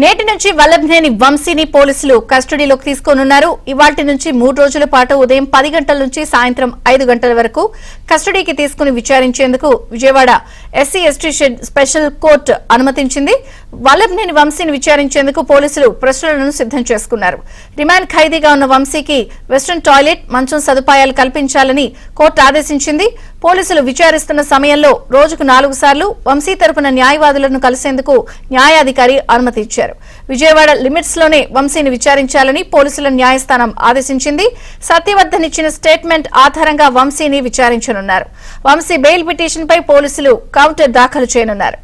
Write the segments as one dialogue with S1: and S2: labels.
S1: నేటి నుంచి వల్లభనేని వంశీని పోలీసులు కస్టడీలోకి తీసుకోనున్నారు. ఇవాల్టి నుంచి 3 రోజుల పాటు ఉదయం 10 గంటల నుంచి సాయంత్రం 5 గంటల వరకు కస్టడీకి తీసుకుని విచారించేందుకు Vijayawada SC ST special court అనుమతించింది. వల్లభనేని వంశీని విచారించేందుకు పోలీసులు ప్రశ్నలను సిద్దం చేసుకున్నారు. రిమాండ్ ఖైదీగా ఉన్న వంశీకి వెస్టర్న్ టాయిలెట్, మంచం సదుపాయాలు కల్పించాలని కోర్టు ఆదేశించింది. పోలీసులు విచారిస్తున్న సమయంలో రోజుకు 4 సార్లు వంశీ తరపున న్యాయవాదులను కలిసేందుకు న్యాయాధికారి అనుమతి ఇచ్చారు. విజయవాడ లిమిట్స్ లోనే వంశీని విచారించాలని పోలీసుల న్యాయస్థానం ఆదేశించింది. సత్యవర్ధన్ ఇచ్చిన స్టేట్మెంట్ ఆధారంగా వంశీని విచారించనున్నారు. వంశీ బెయిల్ పిటిషన్ పై పోలీసులు కౌంటర్ దాఖలు చేయనున్నారు.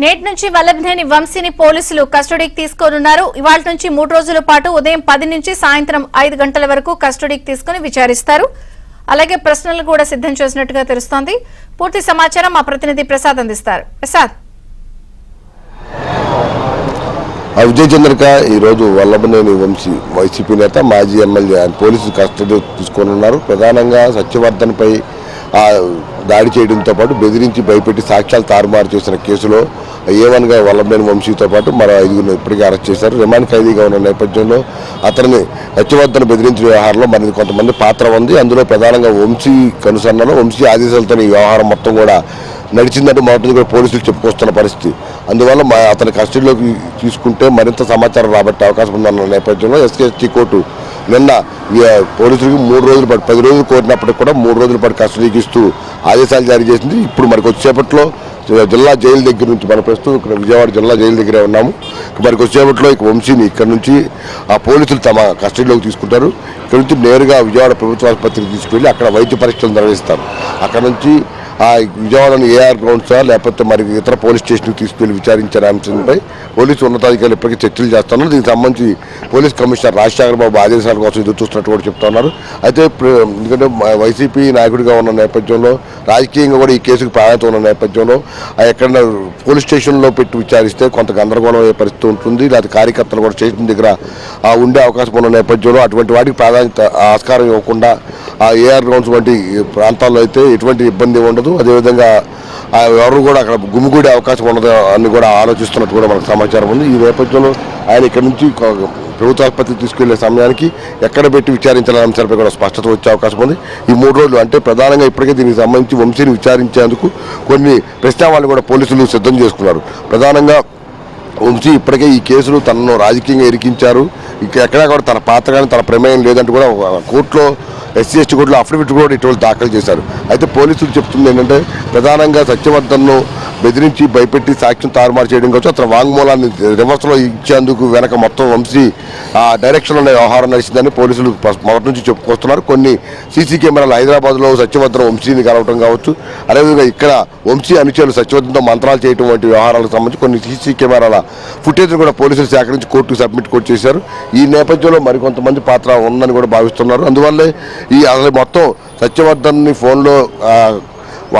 S1: నేటి నుంచి వల్లభనేని వంశీని పోలీసులు కస్టడీకి తీసుకోనున్నారు. ఇవాళ నుంచి 3 రోజుల పాటు ఉదయం 10 నుంచి సాయంత్రం 5 గంటల వరకు కస్టడీకి తీసుకుని విచారిస్తారు. అలాగే ప్రశ్నలు కూడా సిద్దం చేసినట్టుగా తెలుస్తోంది. పూర్తి సమాచారం మా ప్రతినిధి ప్రసాద్ అందిస్తారు. ప్రసాద్.
S2: విజయ్ చంద్రిక ఈరోజు వల్లభనేని వంశీ వైసీపీ నేత, మాజీ ఎమ్మెల్యే ఆయన పోలీసులు కస్టడీ తీసుకోనున్నారు. ప్రధానంగా సత్యవర్ధన్ పై దాడి చేయడంతో పాటు బెదిరించి భయపెట్టి సాక్ష్యాలు తారుమారు చేసిన కేసులో A1గా వల్లభనేని వంశీతో పాటు మరో 5గురిని ఇప్పటికే అరెస్ట్ చేశారు. రిమాండ్ ఖైదీగా ఉన్న నేపథ్యంలో అతన్ని సత్యవర్ధన్ బెదిరించిన వ్యవహారంలో మరి కొంతమంది పాత్ర ఉంది. అందులో ప్రధానంగా వంశీ కనుసన్నలో వంశీ ఆదేశాలతో ఈ వ్యవహారం మొత్తం కూడా నడిచిందంటూ మొదటి కూడా పోలీసులు చెప్పుకొస్తున్న పరిస్థితి. అందువల్ల అతని కస్టడీలోకి తీసుకుంటే మరింత సమాచారం రాబట్టే అవకాశం ఉందన్న నేపథ్యంలో ఎస్సీ ఎస్టీ కోర్టు నిన్న పోలీసులకు 3 రోజుల పాటు 10 రోజులు కోరినప్పటికీ కూడా 3 రోజుల పాటు కస్టడీకి ఇస్తూ ఆదేశాలు జారీ చేసింది. ఇప్పుడు మరి కొద్దిసేపట్లో జిల్లా జైలు దగ్గర నుంచి మన ప్రస్తుతం ఇక్కడ విజయవాడ జిల్లా జైలు దగ్గరే ఉన్నాము. మరి కొద్దిసేపట్లో ఇక వంశీని ఇక్కడ నుంచి పోలీసులు తమ కస్టడీలోకి తీసుకుంటారు. ఇక్కడ నుంచి నేరుగా విజయవాడ ప్రభుత్వ ఆసుపత్రికి తీసుకువెళ్ళి అక్కడ వైద్య పరీక్షలు నిర్వహిస్తారు. అక్కడ నుంచి విజయవాడలోని AR గ్రౌండ్సా లేకపోతే మరి ఇతర పోలీస్ స్టేషన్కి తీసుకెళ్లి విచారించిన అంశంపై పోలీసు ఉన్నతాధికారులు ఇప్పటికీ చర్చలు చేస్తున్నారు. దీనికి సంబంధించి పోలీస్ కమిషనర్ రాజశేఖర్ బాబు ఆదేశాల కోసం ఎదురు చూస్తున్నట్టు కూడా చెప్తున్నారు. అయితే ఎందుకంటే వైసీపీ నాయకుడిగా ఉన్న నేపథ్యంలో రాజకీయంగా కూడా ఈ కేసుకు ప్రాధాన్యత ఉన్న నేపథ్యంలో ఎక్కడైనా పోలీస్ స్టేషన్లో పెట్టి విచారిస్తే కొంత గందరగోళం అయ్యే పరిస్థితి ఉంటుంది. లేదా కార్యకర్తలు కూడా స్టేషన్ దగ్గర ఉండే అవకాశం ఉన్న నేపథ్యంలో అటువంటి వాటికి ప్రాధాన్యత ఆస్కారం ఇవ్వకుండా AR గ్రౌండ్స్ వంటి ప్రాంతాల్లో అయితే ఎటువంటి ఇబ్బంది ఉండదు. అదేవిధంగా ఎవరు కూడా అక్కడ గుమిగూడే అవకాశం ఉండదు అని కూడా ఆలోచిస్తున్నట్టు కూడా మనకు సమాచారం ఉంది. ఈ నేపథ్యంలో ఆయన ఇక్కడ నుంచి ప్రభుత్వ ఆసుపత్రికి తీసుకెళ్లే సమయానికి ఎక్కడ పెట్టి విచారించాలనే అంశాలపై కూడా స్పష్టత వచ్చే అవకాశం ఉంది. ఈ 3 రోజులు అంటే ప్రధానంగా ఇప్పటికే దీనికి సంబంధించి వంశీని విచారించేందుకు కొన్ని ప్రశ్నావళిని కూడా పోలీసులు సిద్ధం చేసుకున్నారు. ప్రధానంగా వంశీ ఇప్పటికే ఈ కేసులు తనను రాజకీయంగా ఇరికించారు, ఎక్కడా కూడా తన పాత్ర కానీ తన ప్రమేయం లేదంటూ కూడా కోర్టులో ఎస్సీ ఎస్టీ కోర్టులో అఫిడవిట్ కూడా ఇటీవల దాఖలు చేశారు. అయితే పోలీసులు చెప్తుంది ఏంటంటే ప్రధానంగా సత్యవర్ధన్ను బెదిరించి భయపెట్టి సాక్ష్యం తారుమారు చేయడం కోసం అతను వాంగ్మూలాన్ని రివర్స్లో ఇచ్చేందుకు వెనక మొత్తం వంశీ డైరెక్షన్లో వ్యవహారం నడిచిందని పోలీసులు మొదటి నుంచి చెప్పుకొస్తున్నారు. కొన్ని సీసీ కెమెరాలు హైదరాబాద్లో సత్యవర్ధన్ వంశీని కలవటం కావచ్చు, అదేవిధంగా ఇక్కడ వంశీ అనుచరులు సత్యవర్ధన్తో మంత్రాలు చేయడం వంటి వ్యవహారాలకు సంబంధించి కొన్ని సీసీ కెమెరాల ఫుటేజ్ను కూడా పోలీసులు సేకరించి కోర్టుకు సబ్మిట్ కూడా చేశారు. ఈ నేపథ్యంలో మరికొంతమంది పాత్ర ఉందని కూడా భావిస్తున్నారు. అందువల్లే అసలు మొత్తం సత్యవర్ధన్ని ఫోన్లో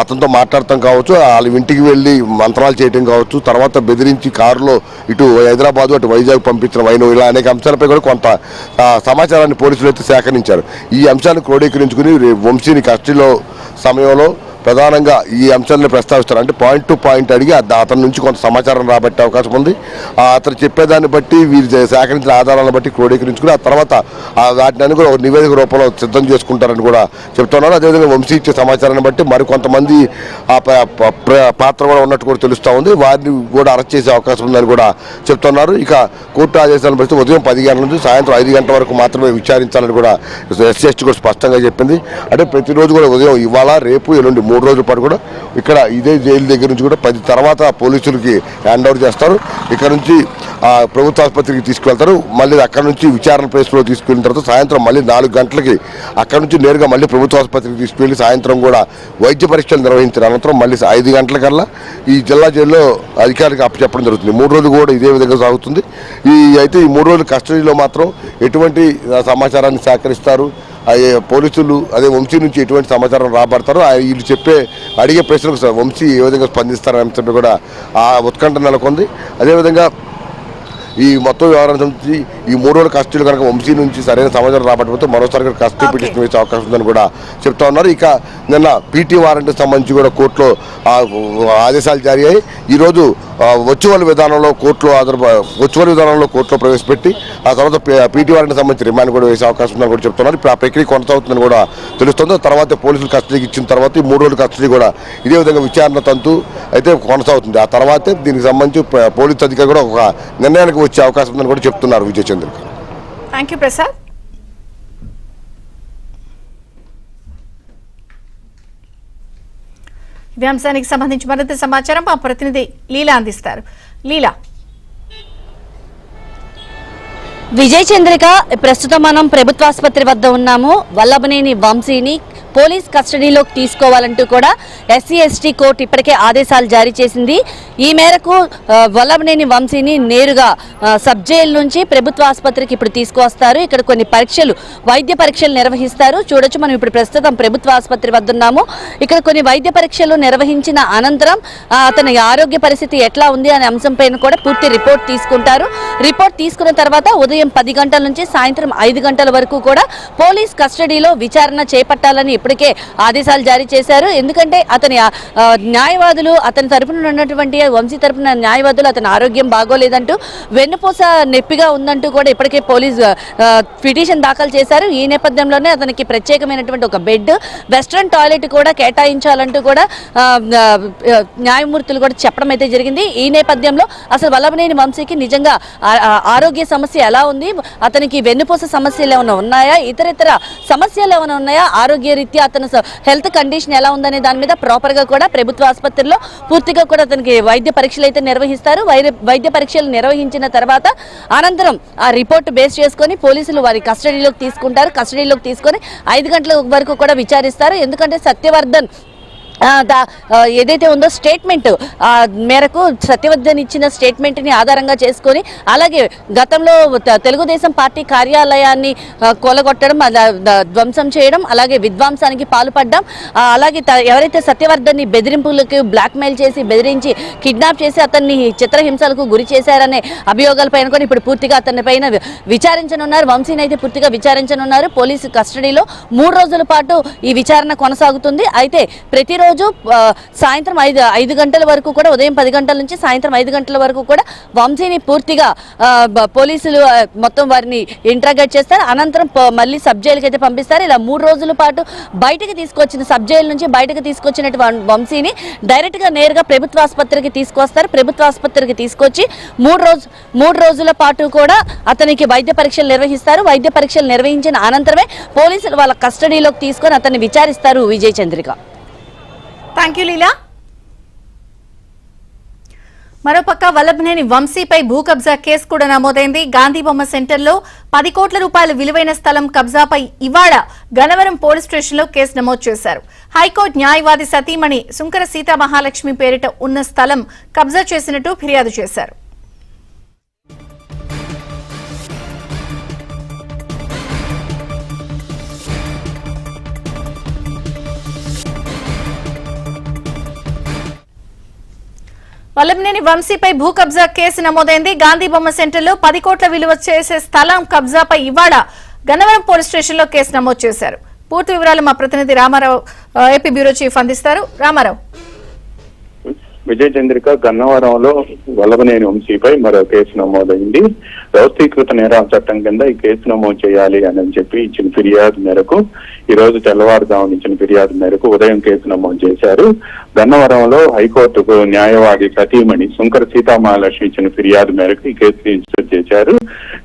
S2: అతనితో మాట్లాడటం కావచ్చు, వాళ్ళ ఇంటికి వెళ్ళి మంత్రాలు చేయడం కావచ్చు, తర్వాత బెదిరించి కారులో ఇటు హైదరాబాదు అటు వైజాగ్ పంపించిన వైను, ఇలా అనేక అంశాలపై కూడా కొంత సమాచారాన్ని పోలీసులు అయితే సేకరించారు. ఈ అంశాన్ని క్రోడీకరించుకుని వంశీని కస్టడీలో సమయంలో ప్రధానంగా ఈ అంశాలను ప్రస్తావిస్తారు. అంటే పాయింట్ టు పాయింట్ అడిగి అతని నుంచి కొంత సమాచారం రాబట్టే అవకాశం ఉంది. అతను చెప్పేదాన్ని బట్టి వీరు సేకరించిన ఆధారాలను బట్టి క్రోడీకరించుకుని ఆ తర్వాత వాటిని కూడా ఒక నివేదిక రూపంలో సిద్ధం చేసుకుంటారని కూడా చెప్తున్నారు. అదేవిధంగా వంశీ ఇచ్చే సమాచారాన్ని బట్టి మరికొంతమంది పాత్ర కూడా ఉన్నట్టు కూడా తెలుస్తూ ఉంది. వారిని కూడా అరెస్ట్ చేసే అవకాశం ఉందని కూడా చెప్తున్నారు. ఇక కోర్టు ఆదేశాలను బట్టి ఉదయం 10 గంటల నుంచి సాయంత్రం 5 గంటల వరకు మాత్రమే విచారించాలని కూడా ఎస్సీ ఎస్టీ కూడా స్పష్టంగా చెప్పింది. అంటే ప్రతిరోజు కూడా ఉదయం ఇవాళ రేపు ఎల్లుండి 3 రోజుల పాటు కూడా ఇక్కడ ఇదే జైలు దగ్గర నుంచి కూడా 10 తర్వాత పోలీసులకి హ్యాండ్ ఓవర్ చేస్తారు. ఇక్కడ నుంచి ప్రభుత్వ ఆసుపత్రికి తీసుకువెళ్తారు. మళ్ళీ అక్కడ నుంచి విచారణ ప్లేస్లో తీసుకెళ్ళిన తర్వాత సాయంత్రం మళ్ళీ 4 గంటలకి అక్కడ నుంచి నేరుగా మళ్ళీ ప్రభుత్వ ఆసుపత్రికి తీసుకువెళ్ళి సాయంత్రం కూడా వైద్య పరీక్షలు నిర్వహించిన అనంతరం మళ్ళీ 5 గంటలకల్లా ఈ జిల్లా జైల్లో అధికారికి అప్పచెప్పడం జరుగుతుంది. 3 రోజులు కూడా ఇదే విధంగా సాగుతుంది. అయితే ఈ 3 రోజులు కస్టడీలో మాత్రం ఎటువంటి సమాచారాన్ని సేకరిస్తారు, పోలీసులు అదే వంశీ నుంచి ఎటువంటి సమాచారం రాబడతారో వీళ్ళు అడిగే ప్రశ్నలకు వంశీ ఏ విధంగా స్పందిస్తారనే అంశంపై కూడా ఉత్కంఠ నెలకొంది. అదేవిధంగా ఈ మొత్తం వ్యవహారం సంబంధించి ఈ 3 రోజుల కస్టడీలు కనుక వంశీ నుంచి సరైన సమాచారం రాబట్టకపోతే మరోసారి కస్టడీ పిటిషన్ వేసే అవకాశం ఉందని కూడా చెప్తా ఉన్నారు. ఇక నిన్న పీటీ వారెంట్ సంబంధించి కూడా కోర్టులో ఆదేశాలు జారీ అయ్యాయి. ఈరోజు వర్చువల్ విధానంలో కోర్టులో ప్రవేశపెట్టి ఆ తర్వాత పీటీ వారెంట్ సంబంధించి రిమాండ్ కూడా వేసే అవకాశం ఉందని కూడా చెప్తున్నారు. ఇప్పుడు ఆ ప్రక్రియ కొనసాగుతుందని కూడా తెలుస్తుంది. తర్వాత పోలీసులు కస్టడీకి ఇచ్చిన తర్వాత ఈ 3 రోజుల కస్టడీ కూడా ఇదే విధంగా విచారణ తంతు అయితే కొనసాగుతుంది. ఆ తర్వాతే దీనికి సంబంధించి పోలీసు అధికారి కూడా ఒక నిర్ణయానికి వచ్చే అవకాశం ఉందని కూడా చెప్తున్నారు విజయ్ చంద్ర.
S1: Thank you Prasad. ఈ అంశానికి సంబంధించి మరింత సమాచారం మా ప్రతినిధి లీలా అందిస్తారు. లీలా.
S3: విజయ్ చంద్రిక, ప్రస్తుతం మనం ప్రభుత్వాసుపత్రి వద్ద ఉన్నాము. వల్లభనేని వంశీని పోలీస్ కస్టడీలోకి తీసుకోవాలంటూ కూడా SC/ST కోర్టు ఇప్పటికే ఆదేశాలు జారీ చేసింది. ఈ మేరకు వల్లభనేని వంశీని నేరుగా సబ్ జైలు నుంచి ప్రభుత్వ ఆసుపత్రికి ఇప్పుడు తీసుకువస్తారు. ఇక్కడ కొన్ని వైద్య పరీక్షలు నిర్వహిస్తారు. చూడొచ్చు, మనం ఇప్పుడు ప్రస్తుతం ప్రభుత్వ ఆసుపత్రి వద్ద ఉన్నాము. ఇక్కడ కొన్ని వైద్య పరీక్షలు నిర్వహించిన అనంతరం అతని ఆరోగ్య పరిస్థితి ఎట్లా ఉంది అనే అంశంపైన కూడా పూర్తి రిపోర్ట్ తీసుకుంటారు. రిపోర్ట్ తీసుకున్న తర్వాత ఉదయం 10 గంటల నుంచి సాయంత్రం 5 గంటల వరకు కూడా పోలీస్ కస్టడీలో విచారణ చేపట్టాలని ఇప్పటికే ఆదేశాలు జారీ చేశారు. ఎందుకంటే అతని న్యాయవాదులు, అతని తరపున ఉన్నటువంటి వంశీ తరపున న్యాయవాదులు అతని ఆరోగ్యం బాగోలేదంటూ, వెన్నుపూస నొప్పిగా ఉందంటూ కూడా ఇప్పటికే పోలీసు పిటిషన్ దాఖలు చేశారు. ఈ నేపథ్యంలోనే అతనికి ప్రత్యేకమైనటువంటి ఒక బెడ్, వెస్ట్రన్ టాయిలెట్ కూడా కేటాయించాలంటూ కూడా న్యాయమూర్తులు కూడా చెప్పడం అయితే జరిగింది. ఈ నేపథ్యంలో అసలు వల్లభనేని వంశీకి నిజంగా ఆరోగ్య సమస్య ఎలా ఉంది, అతనికి వెన్నుపూస సమస్యలు ఏమైనా ఉన్నాయా, ఇతర సమస్యలు ఏమైనా ఉన్నాయా, ఆరోగ్య రీత్యా అతని హెల్త్ కండిషన్ ఎలా ఉందనే దాని మీద ప్రాపర్ గా కూడా ప్రభుత్వ ఆసుపత్రిలో పూర్తిగా కూడా అతనికి వైద్య పరీక్షలు అయితే నిర్వహిస్తారు. వైద్య పరీక్షలు నిర్వహించిన తర్వాత అనంతరం ఆ రిపోర్ట్ బేస్ చేసుకొని పోలీసులు వారి కస్టడీలోకి తీసుకుంటారు. కస్టడీలోకి తీసుకొని 5 గంటల వరకు కూడా విచారిస్తారు. ఎందుకంటే సత్యవర్ధన్ ఏదైతే ఉందో స్టేట్మెంట్ మేరకు సత్యవర్ధన్ ఇచ్చిన స్టేట్మెంట్ని ఆధారంగా చేసుకొని, అలాగే గతంలో తెలుగుదేశం పార్టీ కార్యాలయాన్ని కూలగొట్టడం, ధ్వంసం చేయడం, అలాగే విధ్వంసానికి పాల్పడడం, అలాగే ఎవరైతే సత్యవర్ధన్ని బెదిరింపులకు బ్లాక్మెయిల్ చేసి బెదిరించి కిడ్నాప్ చేసి అతన్ని చిత్రహింసలకు గురి చేశారనే అభియోగాలపైన కూడా ఇప్పుడు పూర్తిగా అతని పైన విచారించనున్నారు. వంశీని అయితే పూర్తిగా విచారించనున్నారు. పోలీసు కస్టడీలో 3 రోజుల పాటు ఈ విచారణ కొనసాగుతుంది. అయితే ప్రతిరోజు సాయంత్రం 5 గంటల వరకు కూడా, ఉదయం 10 గంటల నుంచి సాయంత్రం 5 గంటల వరకు కూడా వంశీని పూర్తిగా పోలీసులు మొత్తం వారిని ఇంట్రాగేట్ చేస్తారు. అనంతరం మళ్ళీ సబ్ జైలుకి అయితే పంపిస్తారు. ఇలా 3 రోజుల పాటు బయటకు తీసుకొచ్చిన సబ్ జైలు నుంచి బయటకు తీసుకొచ్చినటువంటి వంశీని డైరెక్ట్ గా నేరుగా ప్రభుత్వ ఆసుపత్రికి తీసుకొస్తారు. ప్రభుత్వ ఆసుపత్రికి తీసుకొచ్చి 3 రోజుల పాటు కూడా అతనికి వైద్య పరీక్షలు నిర్వహిస్తారు. వైద్య పరీక్షలు నిర్వహించిన అనంతరమే పోలీసులు వాళ్ళ కస్టడీలోకి తీసుకొని అతన్ని విచారిస్తారు. విజయ్ చంద్రిక.
S1: థ్యాంక్ యూ లీలా. మరోపక్క వల్లభనేని వంశీపై భూ కబ్జా కేసు కూడా నమోదైంది. గాంధీ బొమ్మ సెంటర్లో 10 కోట్ల రూపాయల విలువైన స్థలం కబ్జాపై ఇవాళ గన్నవరం పోలీస్ స్టేషన్లో కేసు నమోదు చేశారు. హైకోర్టు న్యాయవాది సతీమణి సుంకర సీతామహాలక్ష్మి పేరిట ఉన్న స్థలం కబ్జా చేసినట్టు ఫిర్యాదు చేశారు. వల్లభనేని వంశీపై భూ కబ్జా కేసు నమోదైంది. గాంధీ బొమ్మ సెంటర్లో 10 కోట్ల విలువ చేసే స్థలం కబ్జాపై ఇవాళ గన్నవరం పోలీస్ స్టేషన్లో కేసు నమోదు చేశారు. పూర్తి వివరాలు మా ప్రతినిధి రామారావు, ఏపీ బ్యూరో చీఫ్ అందిస్తారు. రామారావు.
S4: విజయ్ చంద్రిక, గన్నవరంలో వల్లభనేని వంశీపై మరో కేసు నమోదైంది. వ్యవస్థీకృత నేరాల చట్టం కింద ఈ కేసు నమోదు చేయాలి అని చెప్పి ఇచ్చిన ఫిర్యాదు మేరకు ఈ రోజు తెల్లవారుజామున ఇచ్చిన ఫిర్యాదు మేరకు ఉదయం కేసు నమోదు చేశారు. గన్నవరంలో హైకోర్టుకు న్యాయవాది సతీమణి సుంకర సీతామహాలక్ష్మి ఇచ్చిన ఫిర్యాదు మేరకు ఈ కేసు రిజిస్టర్ చేశారు.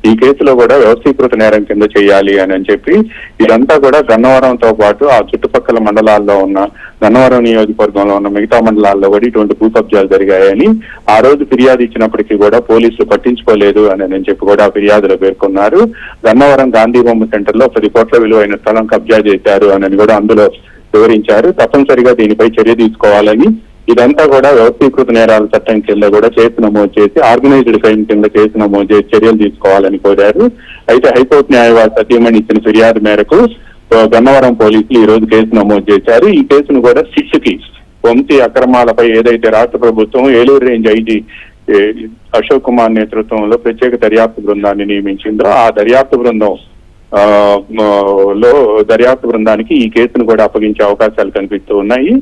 S4: ఈ కేసులో కూడా వ్యవస్థీకృత నేరం కింద చేయాలి అని చెప్పి ఇదంతా కూడా గన్నవరంతో పాటు ఆ చుట్టుపక్కల మండలాల్లో ఉన్న గన్నవరం నియోజకవర్గంలో ఉన్న మిగతా మండలాల్లో కూడా ఇటువంటి భూ కబ్జాలు జరిగాయని ఆ రోజు ఫిర్యాదు ఇచ్చినప్పటికీ కూడా పోలీసులు పట్టించుకోలేదు అని చెప్పి కూడా ఫిర్యాదులో పేర్కొన్నారు. గన్నవరం గాంధీ బొమ్మ సెంటర్ లో 10 కోట్ల విలువైన స్థలం కబ్జా చేశారు అని కూడా అందులో వివరించారు. తప్పనిసరిగా దీనిపై చర్య తీసుకోవాలని, ఇదంతా కూడా వ్యవస్థీకృత నేరాల చట్టం కింద కూడా కేసు నమోదు చేసి ఆర్గనైజ్డ్ క్రైమ్ కింద కేసు నమోదు చేసి చర్యలు తీసుకోవాలని కోరారు. అయితే హైకోర్టు న్యాయవాది సతీమణి ఇచ్చిన ఫిర్యాదు మేరకు గన్నవరం పోలీసులు ఈ రోజు కేసు నమోదు చేశారు. ఈ కేసును కూడా సిట్కి వంశీ అక్రమాలపై ఏదైతే రాష్ట్ర ప్రభుత్వం ఏలూరు రేంజ్ ఐజీ అశోక్ కుమార్ నేతృత్వంలో ప్రత్యేక దర్యాప్తు బృందాన్ని నియమించిందో ఆ దర్యాప్తు బృందానికి ఈ కేసును కూడా అప్పగించే అవకాశాలు కనిపిస్తూ ఉన్నాయి.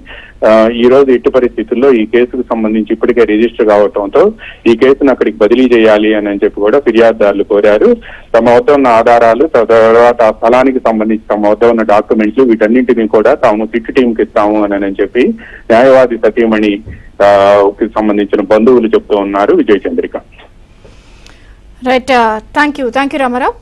S4: ఈ రోజు ఎట్టి పరిస్థితుల్లో ఈ కేసుకు సంబంధించి ఇప్పటికే రిజిస్టర్ కావడంతో ఈ కేసును అక్కడికి బదిలీ చేయాలి అని చెప్పి కూడా ఫిర్యాదుదారులు కోరారు. తమ వద్ద ఉన్న ఆధారాలు, తర్వాత ఆ స్థలానికి సంబంధించి తమ వద్ద ఉన్న డాక్యుమెంట్లు వీటన్నింటినీ కూడా తాము సిట్ టీంకి ఇస్తాము అని చెప్పి న్యాయవాది సతీమణి సంబంధించిన బంధువులు చెప్తూ ఉన్నారు. Vijaya Chandrika.
S1: Right, thank you Ramarao.